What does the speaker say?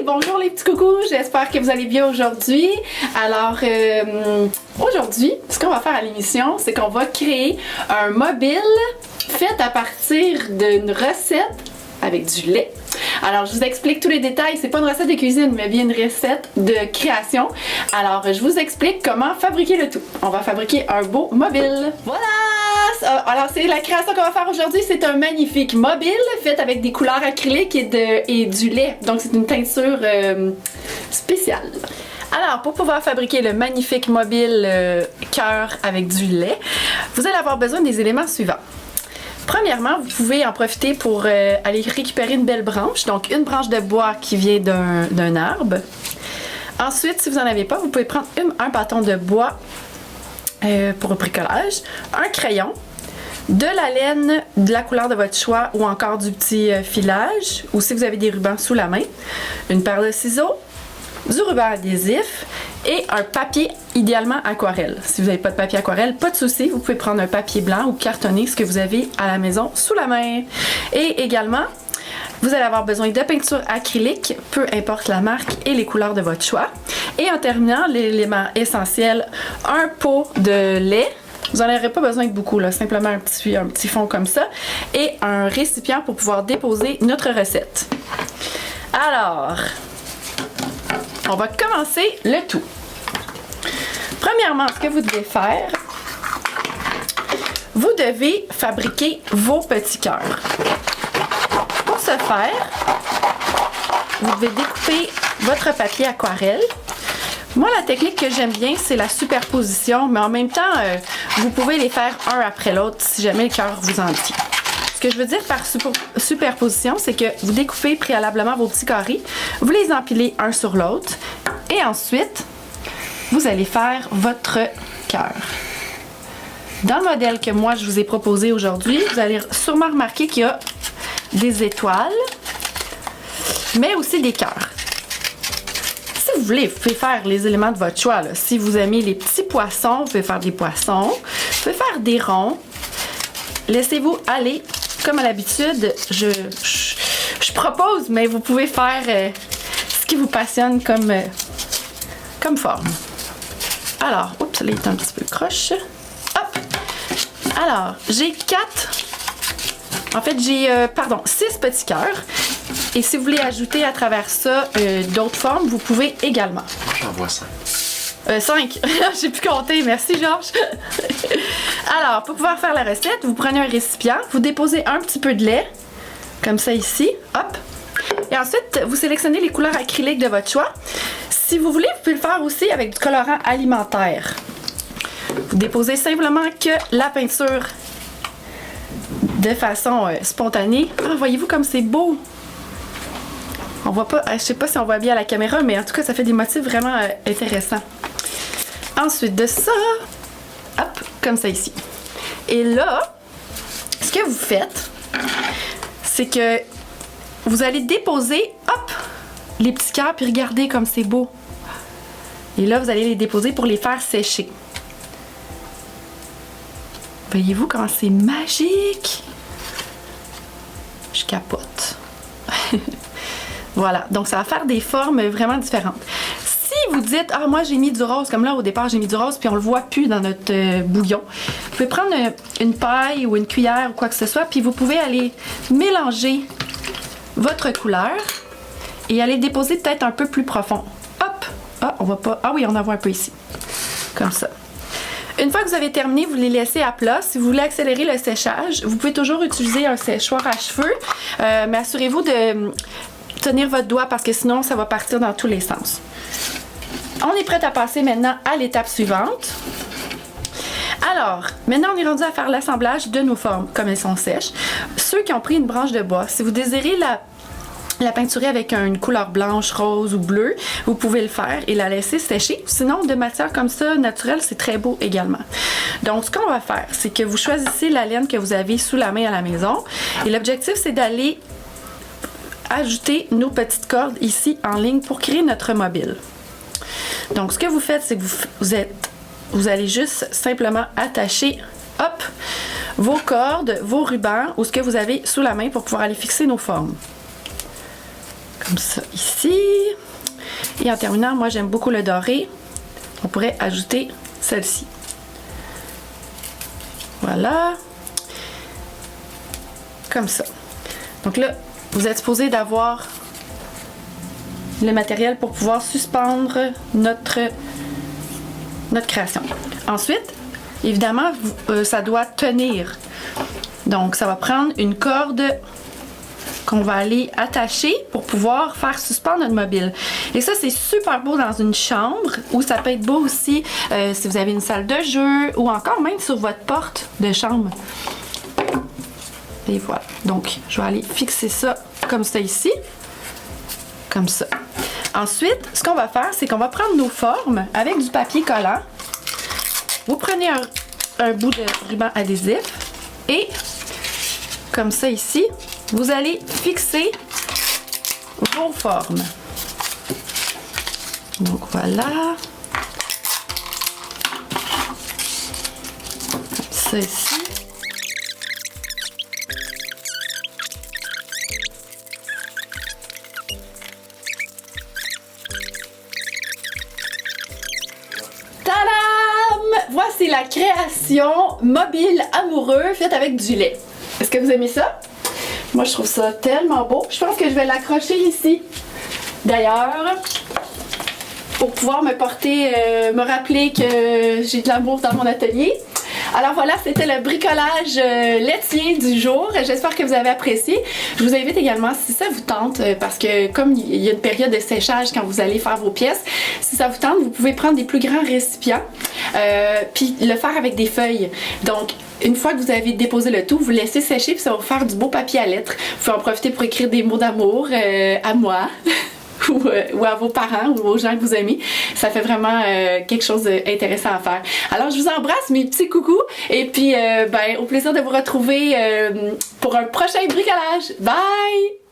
bonjour les petits coucous, j'espère que vous allez bien aujourd'hui. Alors, aujourd'hui, ce qu'on va faire à l'émission, c'est qu'on va créer un mobile fait à partir d'une recette avec du lait. Alors, je vous explique tous les détails. C'est pas une recette de cuisine, mais bien une recette de création. Alors, je vous explique comment fabriquer le tout. On va fabriquer un beau mobile. Voilà! Alors, c'est la création qu'on va faire aujourd'hui. C'est un magnifique mobile fait avec des couleurs acryliques et du lait. Donc, c'est une teinture spéciale. Alors, pour pouvoir fabriquer le magnifique mobile cœur avec du lait, vous allez avoir besoin des éléments suivants. Premièrement, vous pouvez en profiter pour aller récupérer une belle branche, donc une branche de bois qui vient d'un arbre. Ensuite, si vous n'en avez pas, vous pouvez prendre un bâton de bois pour le bricolage, un crayon, de la laine de la couleur de votre choix ou encore du petit filage, ou si vous avez des rubans sous la main, une paire de ciseaux, du ruban adhésif et un papier idéalement aquarelle. Si vous n'avez pas de papier aquarelle, pas de souci, vous pouvez prendre un papier blanc ou cartonné, ce que vous avez à la maison sous la main. Et également, vous allez avoir besoin de peinture acrylique, peu importe la marque et les couleurs de votre choix. Et en terminant, l'élément essentiel, un pot de lait. Vous n'en aurez pas besoin de beaucoup, là, simplement un petit fond comme ça. Et un récipient pour pouvoir déposer notre recette. Alors, on va commencer le tout. Premièrement, ce que vous devez faire, vous devez fabriquer vos petits cœurs. Pour ce faire, vous devez découper votre papier aquarelle. Moi, la technique que j'aime bien, c'est la superposition, mais en même temps, vous pouvez les faire un après l'autre si jamais le cœur vous en dit. Ce que je veux dire par superposition, c'est que vous découpez préalablement vos petits carrés, vous les empilez un sur l'autre, et ensuite, vous allez faire votre cœur. Dans le modèle que moi, je vous ai proposé aujourd'hui, vous allez sûrement remarquer qu'il y a des étoiles, mais aussi des cœurs. Si vous voulez, vous pouvez faire les éléments de votre choix, là. Si vous aimez les petits poissons, vous pouvez faire des poissons, vous pouvez faire des ronds. Laissez-vous aller. Comme à l'habitude, je propose, mais vous pouvez faire ce qui vous passionne comme forme. Alors, oups, là, il est un petit peu croche. Hop! Alors, j'ai 6 petits cœurs. Et si vous voulez ajouter à travers ça d'autres formes, vous pouvez également. J'en vois 5. 5. J'ai pu compter. Merci, Georges. Alors, pour pouvoir faire la recette, vous prenez un récipient, vous déposez un petit peu de lait, comme ça ici. Hop. Et ensuite, vous sélectionnez les couleurs acryliques de votre choix. Si vous voulez, vous pouvez le faire aussi avec du colorant alimentaire. Vous déposez simplement que la peinture de façon spontanée. Ah, voyez-vous comme c'est beau! On voit pas, je sais pas si on voit bien à la caméra, mais en tout cas, ça fait des motifs vraiment intéressants. Ensuite de ça, hop, comme ça ici. Et là, ce que vous faites, c'est que vous allez déposer, hop, les petits cœurs, puis regardez comme c'est beau. Et là, vous allez les déposer pour les faire sécher. Voyez-vous comment c'est magique? Je capote. Voilà, donc ça va faire des formes vraiment différentes. Si vous dites, ah moi j'ai mis du rose, comme là au départ j'ai mis du rose puis on le voit plus dans notre bouillon, vous pouvez prendre une paille ou une cuillère ou quoi que ce soit, puis vous pouvez aller mélanger votre couleur et aller déposer peut-être un peu plus profond. Hop! Ah, on va pas. Ah oui, on en voit un peu ici. Comme ça. Une fois que vous avez terminé, vous les laissez à plat. Si vous voulez accélérer le séchage, vous pouvez toujours utiliser un séchoir à cheveux, mais assurez-vous de tenir votre doigt parce que sinon ça va partir dans tous les sens. On est prêt à passer maintenant à l'étape suivante. Alors, maintenant on est rendu à faire l'assemblage de nos formes comme elles sont sèches. Ceux qui ont pris une branche de bois, si vous désirez la peinturer avec une couleur blanche, rose ou bleue, vous pouvez le faire et la laisser sécher. Sinon, de matière comme ça, naturelle, c'est très beau également. Donc, ce qu'on va faire, c'est que vous choisissez la laine que vous avez sous la main à la maison. Et l'objectif, c'est d'aller ajouter nos petites cordes ici en ligne pour créer notre mobile. Donc, ce que vous faites, c'est que vous allez juste simplement attacher, hop, vos cordes, vos rubans ou ce que vous avez sous la main pour pouvoir aller fixer nos formes. Comme ça ici. Et en terminant, moi j'aime beaucoup le doré. On pourrait ajouter celle-ci. Voilà. Comme ça. Donc là, vous êtes supposé d'avoir le matériel pour pouvoir suspendre notre création. Ensuite, évidemment, ça doit tenir. Donc, ça va prendre une corde qu'on va aller attacher pour pouvoir faire suspendre notre mobile. Et ça, c'est super beau dans une chambre, ou ça peut être beau aussi si vous avez une salle de jeu, ou encore même sur votre porte de chambre. Et voilà. Donc, je vais aller fixer ça comme ça ici. Comme ça. Ensuite, ce qu'on va faire, c'est qu'on va prendre nos formes avec du papier collant. Vous prenez un bout de ruban adhésif et comme ça ici, vous allez fixer vos formes. Donc voilà. Comme ça ici. Voici la création mobile amoureux faite avec du lait. Est-ce que vous aimez ça? Moi, je trouve ça tellement beau. Je pense que je vais l'accrocher ici. D'ailleurs, pour pouvoir me rappeler que j'ai de l'amour dans mon atelier. Alors voilà, c'était le bricolage laitier du jour. J'espère que vous avez apprécié. Je vous invite également, si ça vous tente, parce que comme il y a une période de séchage quand vous allez faire vos pièces, si ça vous tente, vous pouvez prendre des plus grands récipients puis le faire avec des feuilles. Donc, une fois que vous avez déposé le tout, vous laissez sécher puis ça va vous faire du beau papier à lettres. Vous pouvez en profiter pour écrire des mots d'amour à moi. ou à vos parents ou aux gens que vous aimez. Ça fait vraiment quelque chose d'intéressant à faire. Alors, je vous embrasse, mes petits coucous, et puis au plaisir de vous retrouver pour un prochain bricolage. Bye!